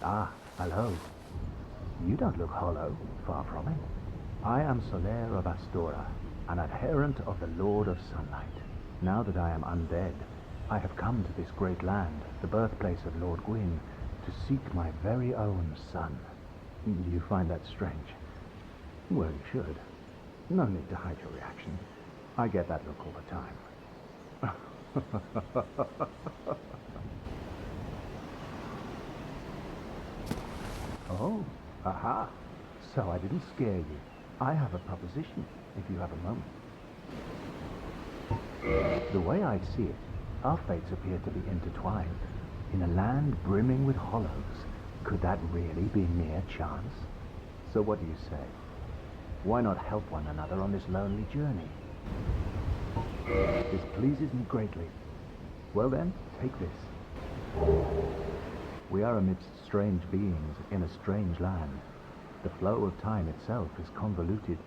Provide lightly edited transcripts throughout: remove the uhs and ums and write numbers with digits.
Ah, hello. You don't look hollow, far from it. I am Soler of Astora, an adherent of the Lord of Sunlight. Now that I am undead, I have come to this great land, the birthplace of Lord Gwyn, to seek my very own son. Do you find that strange? Well, you should. No need to hide your reaction. I get that look all the time. Oh, aha. So I didn't scare you. I have a proposition, if you have a moment. The way I see it, our fates appear to be intertwined. In a land brimming with hollows, could that really be mere chance? So what do you say? Why not help one another on this lonely journey? This pleases me greatly. Well then, take this. We are amidst strange beings in a strange land. The flow of time itself is convoluted,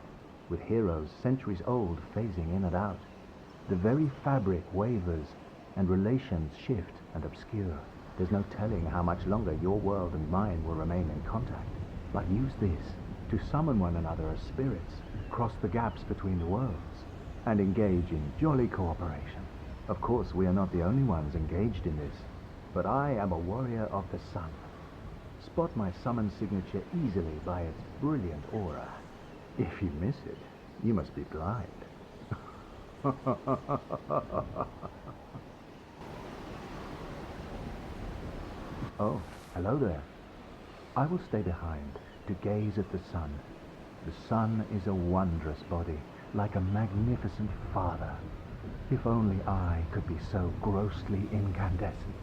with heroes centuries old phasing in and out. The very fabric wavers, and relations shift and obscure. There's no telling how much longer your world and mine will remain in contact. But use this to summon one another as spirits, cross the gaps between the worlds, and engage in jolly cooperation. Of course, we are not the only ones engaged in this, but I am a warrior of the sun. Spot my summon signature easily by its brilliant aura. If you miss it, you must be blind. Oh, hello there. I will stay behind to gaze at the sun. The sun is a wondrous body, like a magnificent father. If only I could be so grossly incandescent.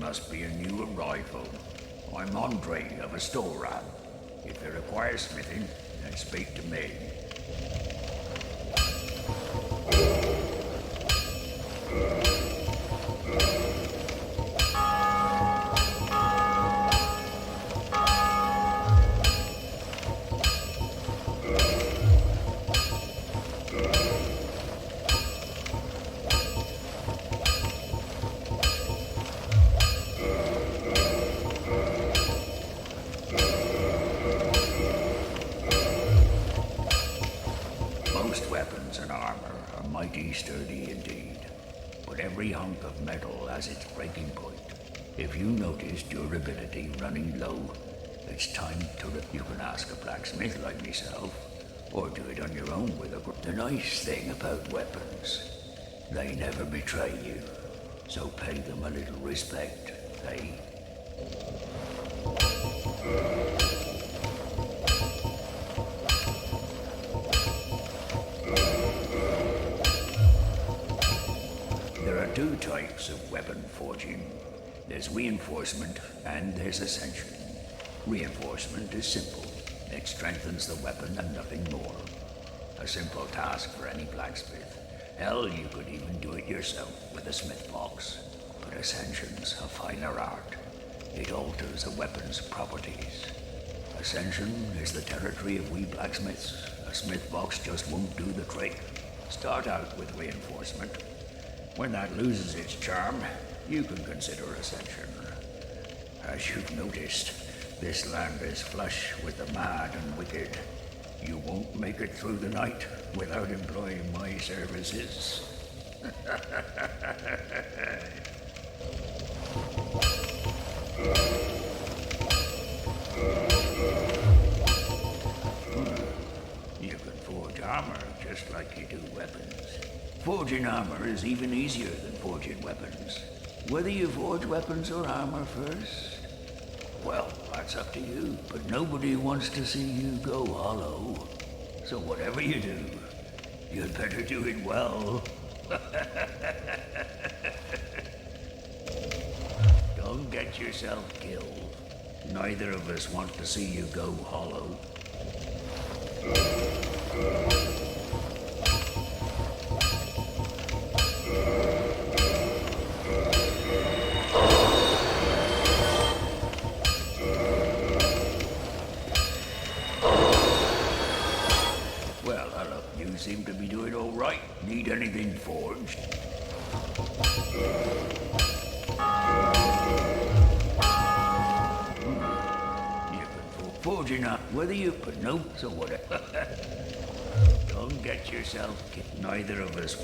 must be a new arrival. I'm Andre of Astoran. If you require smithing, then speak to me. Most weapons and armor are mighty sturdy indeed, but every hunk of metal has its breaking point. If you notice durability running low, it's time to rip. You can ask a blacksmith like myself, or do it on your own with a... The nice thing about weapons, they never betray you, so pay them a little respect, eh? There are two types of weapon forging. There's reinforcement and there's ascension. Reinforcement is simple. It strengthens the weapon and nothing more. A simple task for any blacksmith. Hell, you could even do it yourself with a smith box. But ascension's a finer art. It alters a weapon's properties. Ascension is the territory of we blacksmiths. A smith box just won't do the trick. Start out with reinforcement. When that loses its charm, you can consider ascension. As you've noticed, this land is flush with the mad and wicked. You won't make it through the night without employing my services. You can forge armor just like you do weapons. Forging armor is even easier than forging weapons. Whether you forge weapons or armor first, well, that's up to you. But nobody wants to see you go hollow. So whatever you do, you'd better do it well. Don't get yourself killed. Neither of us want to see you go hollow. Well, hello. You seem to be doing all right. Need anything forged? You can forging up. Whether you put notes or whatever. Don't get yourself killed. Neither of us.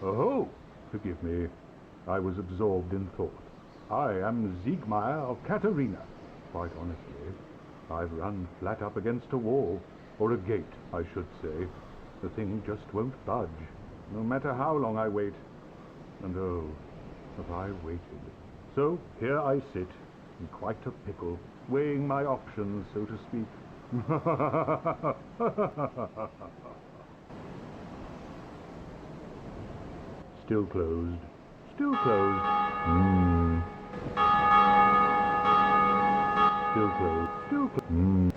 Oh, forgive me. I was absorbed in thought. I am Siegmeyer of Katerina. Quite honestly, I've run flat up against a wall, or a gate, I should say. The thing just won't budge, no matter how long I wait. And oh, have I waited. So here I sit, in quite a pickle, weighing my options, so to speak. Still closed. Still closed. Still closed. Still closed.